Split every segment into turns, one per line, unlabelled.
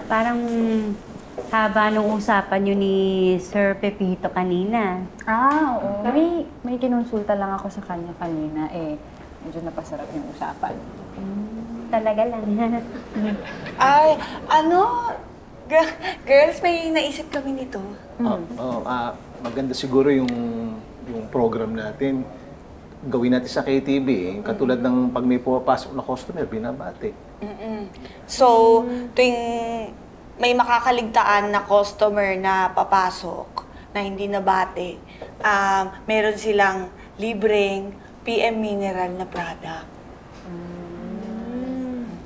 Parang haba nung usapan nyo ni Sir Pepito kanina.
Oo. May kinonsulta lang ako sa kanya kanina. Medyo napasarap yung usapan.
Talaga lang.
Ay, girls, may naisip kami nito.
Maganda siguro yung program natin. Gawin natin sa KTV. Katulad ng pag may pumapasok na customer, binabati.
So, tuwing may makakaligtaan na customer na papasok na hindi nabate, meron silang libreng PM Mineral na product.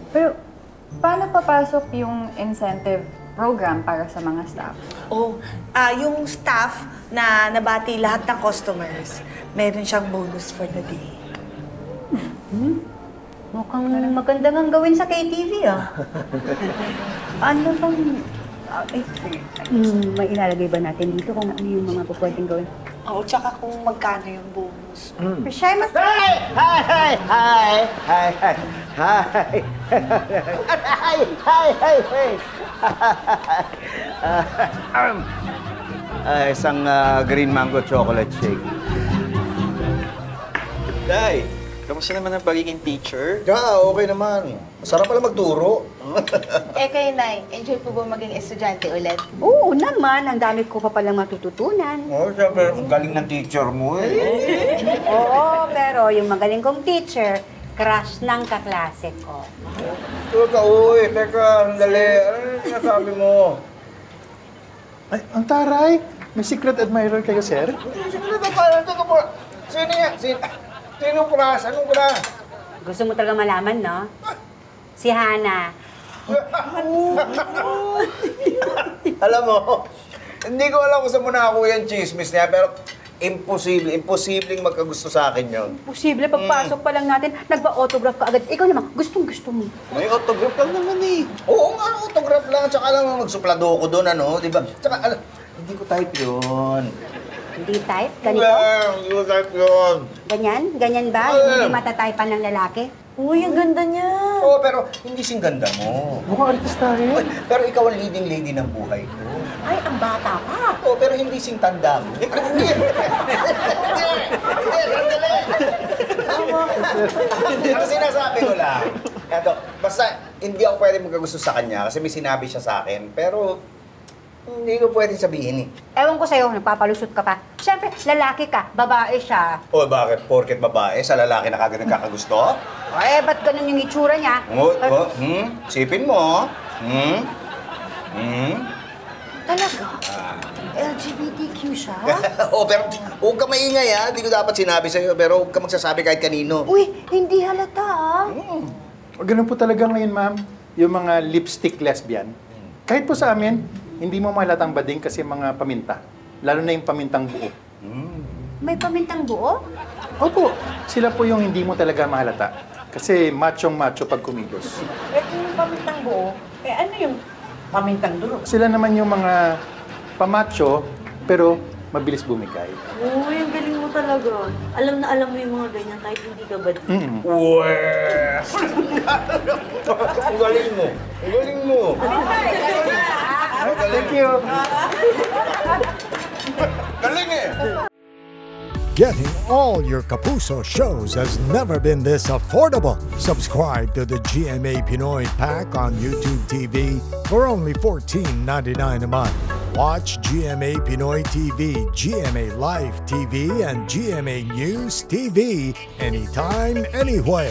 Pero, paano papasok yung incentive program para sa mga staff?
Yung staff na nabati lahat ng customers, meron siyang bonus for the day.
Mukhang maganda nga gawin sa KTV, Ano bang... may ilalagay ba natin dito kung ano yung mga pwedeng gawin?
Tsaka kung magkano yung bonus.
Siya, mas...
Isang green mango chocolate shake.
Day, kamusta naman ang pagiging teacher?
Okay naman. Masarap pala magturo.
Kayo, Nay, enjoy po ba maging estudyante ulit?
Oo naman, ang dami ko pa palang matututunan.
Siyempre, ang galing ng teacher mo
Oo, pero yung magaling kong teacher, crush ng kaklase ko.
Teka, sandali. Ano yung sinasabi mo?
Ay, ang taray! May secret admirer kayo, sir?
Teka po. Sino yan? Sinong crush? Anong crush?
Gusto mo talaga malaman, no? Si Hana.
Alam mo, hindi ko alam kung saan mo nakakuha yung chismis niya, pero imposibleng magkagusto sa akin yun.
Posible, pagpasok pa lang natin, nagpa-autograph ka agad. Ikaw naman, gustong-gusto mo.
May autograph lang naman Oo nga, autograph lang. Tsaka lang magsuplado ko doon, di ba? Tsaka, hindi ko type yun.
Hindi type? Ganito?
Hindi ko type yun.
Ganyan? Ganyan ba? Hindi matatypan ng lalaki?
Uy, ang ganda niya.
Oo, pero hindi sing ganda mo.
Mukhang artista rin.
Pero ikaw ang leading lady ng buhay ko.
Ay, ang bata pa.
Oo, pero hindi sing tanda mo. Hindi. Ang sinasabi ko lang, basta hindi ako pwede magkagusto sa kanya kasi may sinabi siya sa akin, pero hindi ko pwede sabihin
Ewan ko sa'yo, nagpapalusot ka pa. Siyempre, lalaki ka, babae siya.
Bakit? Porket babae, sa lalaki na kagad nagkakagusto?
Ba't ganun yung itsura niya?
Sipin mo.
Talaga? LGBTQ siya?
Pero huwag ka maingay Hindi ko dapat sinabi sa'yo, pero huwag ka magsasabi kahit kanino.
Uy, hindi halata
Ganun po talaga ngayon, ma'am. Yung mga lipstick lesbian. Kahit po sa amin, hindi mo mahalatang bading kasi mga paminta. Lalo na yung pamintang buo.
May pamintang buo?
Opo, sila po yung hindi mo talaga mahalata. Kasi machong-macho pag kumilos.
Kung yung pamintang buo, ano yung pamintang dulo?
Sila naman yung mga pamacho, pero mabilis bumigay.
Uy, ang galing mo talaga. Alam na alam mo yung mga ganyan kahit hindi ka bad.
Ang galing mo. Ang galing mo.
Thank you.
Galing
Getting all your Kapuso shows has never been this affordable. Subscribe to the GMA Pinoy Pack on YouTube TV for only $14.99 a month. Watch GMA Pinoy TV, GMA Live TV, and GMA News TV anytime, anywhere.